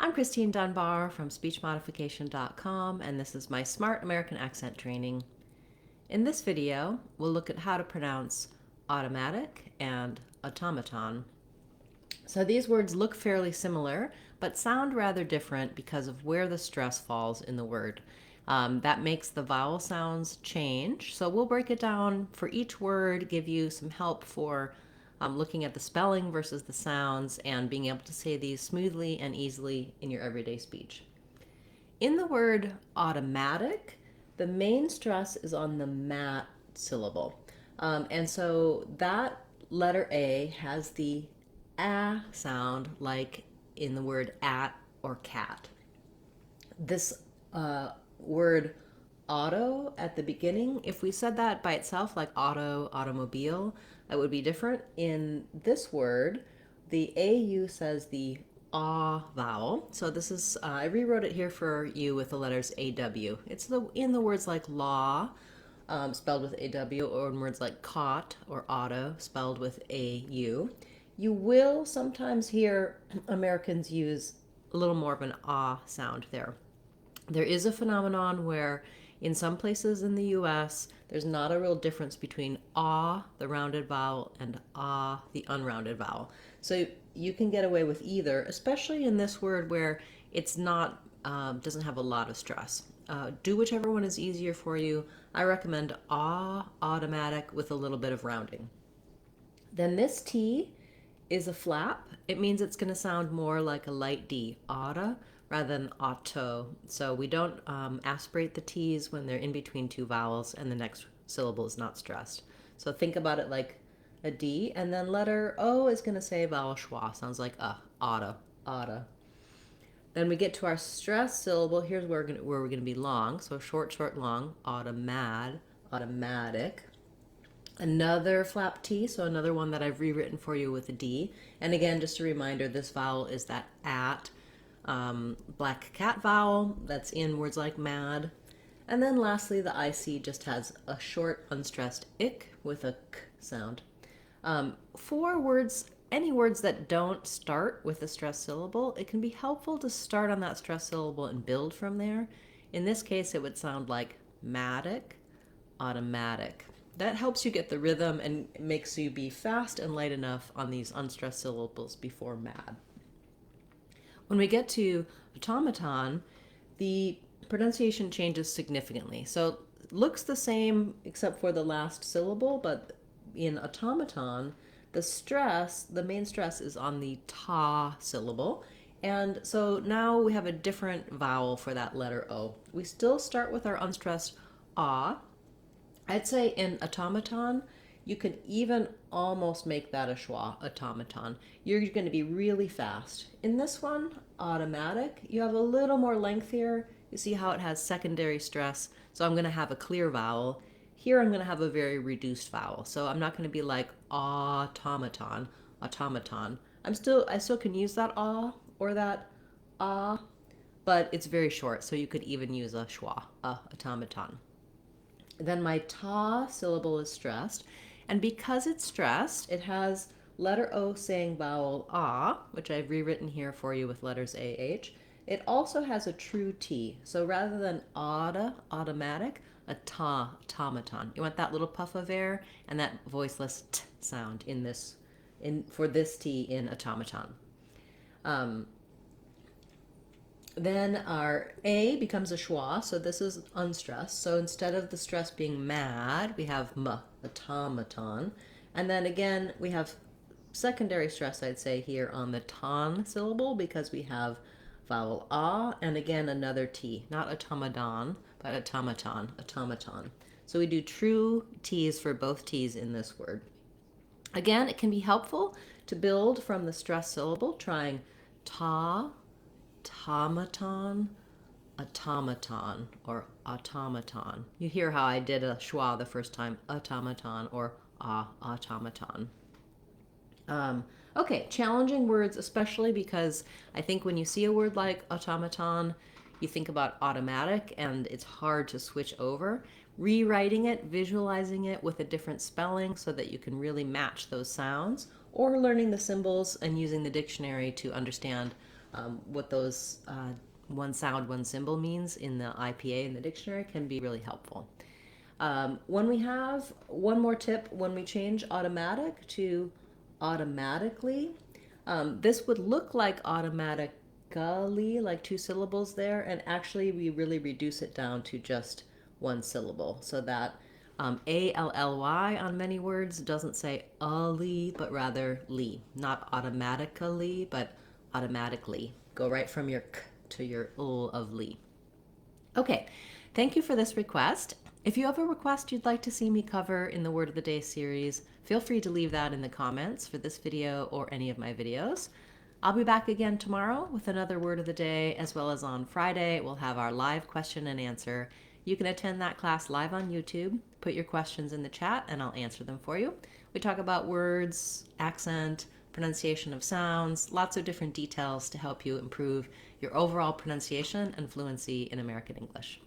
I'm Christine Dunbar from SpeechModification.com, and this is my Smart American Accent training. In this video, we'll look at how to pronounce automatic and automaton. So these words look fairly similar, but sound rather different because of where the stress falls in the word. That makes the vowel sounds change. So we'll break it down for each word, give you some help for looking at the spelling versus the sounds, and being able to say these smoothly and easily in your everyday speech. In the word automatic, the main stress is on the mat syllable. And so that letter A has the ah sound like in the word at or cat. This word auto at the beginning, if we said that by itself, like auto, automobile, that would be different. In this word, the AU says the ah vowel. So this is, I rewrote it here for you with the letters AW. It's in the words like law, spelled with AW, or in words like caught or auto, spelled with AU. You will sometimes hear Americans use a little more of an ah sound there. There is a phenomenon where in some places in the US, there's not a real difference between ah, the rounded vowel, and ah, the unrounded vowel. So you can get away with either, especially in this word where it's not, doesn't have a lot of stress. Do whichever one is easier for you. I recommend ah, automatic, with a little bit of rounding. Then this T is a flap. It means it's going to sound more like a light D, auto, rather than auto. So we don't aspirate the T's when they're in between two vowels and the next syllable is not stressed. So think about it like a D, and then letter O is going to say vowel schwa. Sounds like auto, auto. Then we get to our stressed syllable. Here's where we're going to be long. So short, short, long, automatic. Another flap T, so another one that I've rewritten for you with a D. And again, just a reminder, this vowel is that at, black cat vowel that's in words like mad. And then lastly, the IC just has a short unstressed ick with a k sound. For words, any words that don't start with a stressed syllable, it can be helpful to start on that stressed syllable and build from there. In this case, it would sound like matic, automatic. That helps you get the rhythm and makes you be fast and light enough on these unstressed syllables before mad. When we get to automaton, the pronunciation changes significantly. So it looks the same except for the last syllable, but in automaton, the main stress is on the ta syllable. And so now we have a different vowel for that letter O. We still start with our unstressed ah. I'd say in automaton, you could even almost make that a schwa, automaton. You're going to be really fast. In this one, automatic, you have a little more length here. You see how it has secondary stress. So I'm going to have a clear vowel. Here I'm going to have a very reduced vowel. So I'm not going to be like automaton, automaton. I still can use that ah or that ah, but it's very short. So you could even use a schwa, automaton. Then my ta syllable is stressed. And because it's stressed, it has letter O saying vowel ah, which I've rewritten here for you with letters AH. It also has a true T. So rather than automatic, a ta, automaton. You want that little puff of air and that voiceless t sound for this T in automaton. Then our A becomes a schwa, so this is unstressed. So instead of the stress being mad, we have automaton. And then again, we have secondary stress, I'd say, here on the ton syllable because we have vowel ah, and again another T. Not automaton, but automaton. So we do true T's for both T's in this word. Again, it can be helpful to build from the stressed syllable, trying ta, automaton, automaton, or automaton. You hear how I did a schwa the first time, automaton or automaton. Okay, challenging words, especially because I think when you see a word like automaton, you think about automatic and it's hard to switch over. Rewriting it, visualizing it with a different spelling so that you can really match those sounds, or learning the symbols and using the dictionary to understand what those one sound, one symbol means in the IPA in the dictionary can be really helpful. When we have one more tip, when we change automatic to automatically, this would look like automatically, like two syllables there, and actually we really reduce it down to just one syllable so that A-L-L-Y on many words doesn't say ali, but rather li. Not automatically, but automatically. Go right from your k to your ul of li. Okay, thank you for this request. If you have a request you'd like to see me cover in the Word of the Day series, feel free to leave that in the comments for this video or any of my videos. I'll be back again tomorrow with another Word of the Day, as well as on Friday we'll have our live question and answer. You can attend that class live on YouTube. Put your questions in the chat and I'll answer them for you. We talk about words, accent, pronunciation of sounds, lots of different details to help you improve your overall pronunciation and fluency in American English.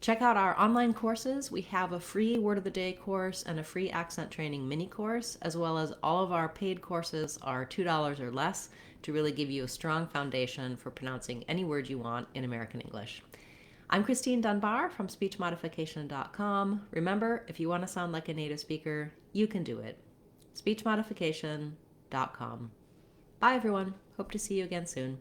Check out our online courses. We have a free Word of the Day course and a free accent training mini course, as well as all of our paid courses are $2 or less to really give you a strong foundation for pronouncing any word you want in American English. I'm Christine Dunbar from SpeechModification.com. Remember, if you want to sound like a native speaker, you can do it. SpeechModification.com. Bye, everyone. Hope to see you again soon.